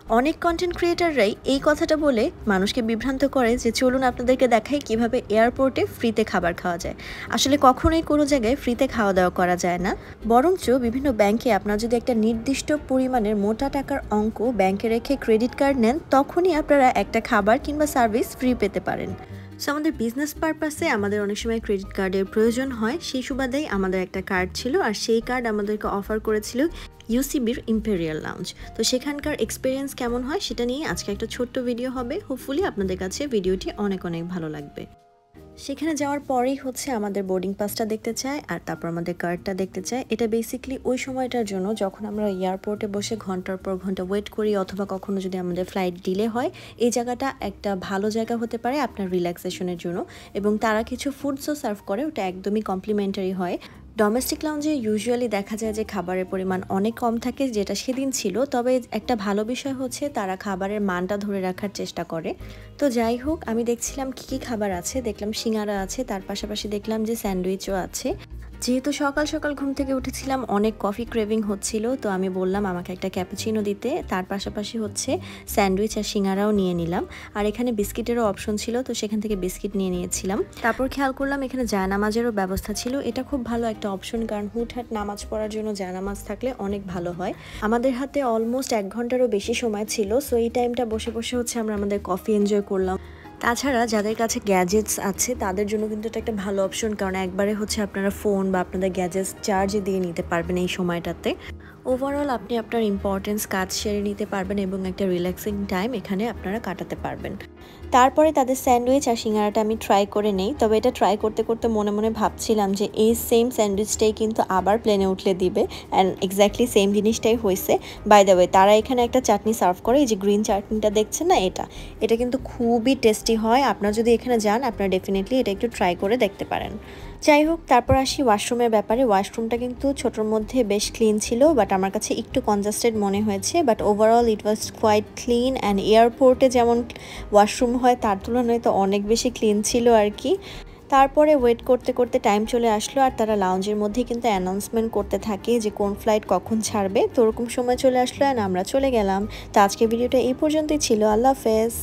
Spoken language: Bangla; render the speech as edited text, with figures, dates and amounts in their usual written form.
অনেক কন্টেন্ট ক্রিয়েটররাই এই কথাটা বলে মানুষকে বিভ্রান্ত করে যে চলুন আপনাদেরকে দেখাই কিভাবে এয়ারপোর্টে ফ্রিতে খাবার খাওয়া যায়। আসলে কখনোই কোনো জায়গায় ফ্রিতে খাওয়া দাওয়া করা যায় না, বরঞ্চ বিভিন্ন ব্যাংকে আপনার যদি একটা নির্দিষ্ট পরিমাণের মোটা টাকার অঙ্ক ব্যাংকে রেখে ক্রেডিট কার্ড নেন, তখনই আপনারা একটা খাবার কিংবা সার্ভিস ফ্রি পেতে পারেন। সো আমাদের বিজনেস পারপাসে আমাদের অনেক সময় ক্রেডিট কার্ডের প্রয়োজন হয়, সেই সুবাদেই আমাদের একটা কার্ড ছিল, আর সেই কার্ড আমাদেরকে অফার করেছিল ইউসিবির ইম্পেরিয়াল লাউঞ্জ। তো সেখানকার এক্সপিরিয়েন্স কেমন হয় সেটা নিয়ে আজকে একটা ছোট্ট ভিডিও হবে। হোপফুলি আপনাদের কাছে ভিডিওটি অনেক অনেক ভালো লাগবে। সেখানে যাওয়ার পরেই আমাদের বোর্ডিং পাসটা দেখতে চায়, আর তারপর আমাদের কার্ডটা দেখতে চায়। এটা বেসিক্যালি ওই সময়টার জন্য যখন আমরা এয়ারপোর্টে বসে ঘন্টার পর ঘন্টা ওয়েট করি, অথবা কখনো যদি আমাদের ফ্লাইট ডিলে হয়। এই জায়গাটা একটা ভালো জায়গা হতে পারে আপনার রিল্যাক্সেশনের জন্য, এবং তারা কিছু ফুডসও সার্ভ করে, ওটা একদমই কমপ্লিমেন্টারি হয়। ডোমেস্টিক লাউঞ্জে ইউজুয়ালি দেখা যায় যে খাবারের পরিমাণ অনেক কম থাকে, যেটা সেদিন ছিল। তবে একটা ভালো বিষয় হচ্ছে তারা খাবারের মানটা ধরে রাখার চেষ্টা করে। তো যাই হোক, আমি দেখছিলাম কি কি খাবার আছে। দেখলাম সিঙ্গারা আছে, তার পাশাপাশি দেখলাম যে স্যান্ডউইচও আছে। যেহেতু সকাল সকাল ঘুম থেকে উঠেছিলাম, অনেক কফি ক্রেভিং হচ্ছিল, তো আমি বললাম আমাকে একটা ক্যাপুচিনো দিতে। তার পাশাপাশি স্যান্ডউইচ আর সিঙ্গারাও নিয়ে নিলাম। আর এখানে বিস্কিটেরও অপশন ছিল, তো সেখান থেকে বিস্কিট নিয়ে নিয়েছিলাম। তারপর খেয়াল করলাম এখানে জায়নামাজেরও ব্যবস্থা ছিল। এটা খুব ভালো একটা অপশন, কারণ হুটহাট নামাজ পড়ার জন্য জায়নামাজ থাকলে অনেক ভালো হয়। আমাদের হাতে অলমোস্ট 1 ঘন্টারও বেশি সময় ছিল, সো এই টাইমটা বসে বসে আমরা আমাদের কফি এনজয় করলাম। তাছাড়া যাদের কাছে গ্যাজেটস আছে তাদের জন্য কিন্তু এটা একটা ভালো অপশন, কারণ একবারে আপনারা ফোন বা আপনাদের গ্যাজেটস চার্জে দিয়ে নিতে পারবেন এই সময়টাতে। ওভারঅল আপনি আপনার ইম্পর্টেন্স কাজ সেরে নিতে পারবেন এবং একটা রিল্যাক্সিং টাইম এখানে আপনারা কাটাতে পারবেন। তারপরে তাদের স্যান্ডউইচ আর সিঙ্গারাটা আমি ট্রাই করে নেই। তবে এটা ট্রাই করতে করতে মনে মনে ভাবছিলাম যে এই সেম স্যান্ডউইচটাই কিন্তু আবার প্লেনে উঠলে দিবে, অ্যান্ড এক্স্যাক্টলি সেম জিনিসটাই হয়েছে। বাই দ্য ওয়ে, তারা এখানে একটা চাটনি সার্ভ করে, এই যে গ্রিন চাটনিটা দেখছেন না, এটা কিন্তু খুবই টেস্টি হয়। আপনারা যদি এখানে যান, আপনারা ডেফিনেটলি এটা একটু ট্রাই করে দেখতে পারেন। যাই হোক, তারপর আসি ওয়াশরুমের ব্যাপারে। ওয়াশরুমটা কিন্তু ছোটোর মধ্যে বেশ ক্লিন ছিল, বাট আমার কাছে একটু কনজাস্টেড মনে হয়েছে। But overall it was quite clean, and এয়ারপোর্টে যেমন ওয়াশরুম হয় তার তুলনায় তো অনেক বেশি ক্লিন ছিল আর কি। তারপরে ওয়েট করতে করতে টাইম চলে আসলো, আর তারা লাউঞ্জের মধ্যে কিন্তু অ্যানাউন্সমেন্ট করতে থাকে যে কোন ফ্লাইট কখন ছাড়বে। তো ওরকম সময় চলে আসলো, অ্যান্ড আমরা চলে গেলাম। তো আজকে ভিডিওটা এই পর্যন্তই ছিল। আল্লাহ হাফেজ।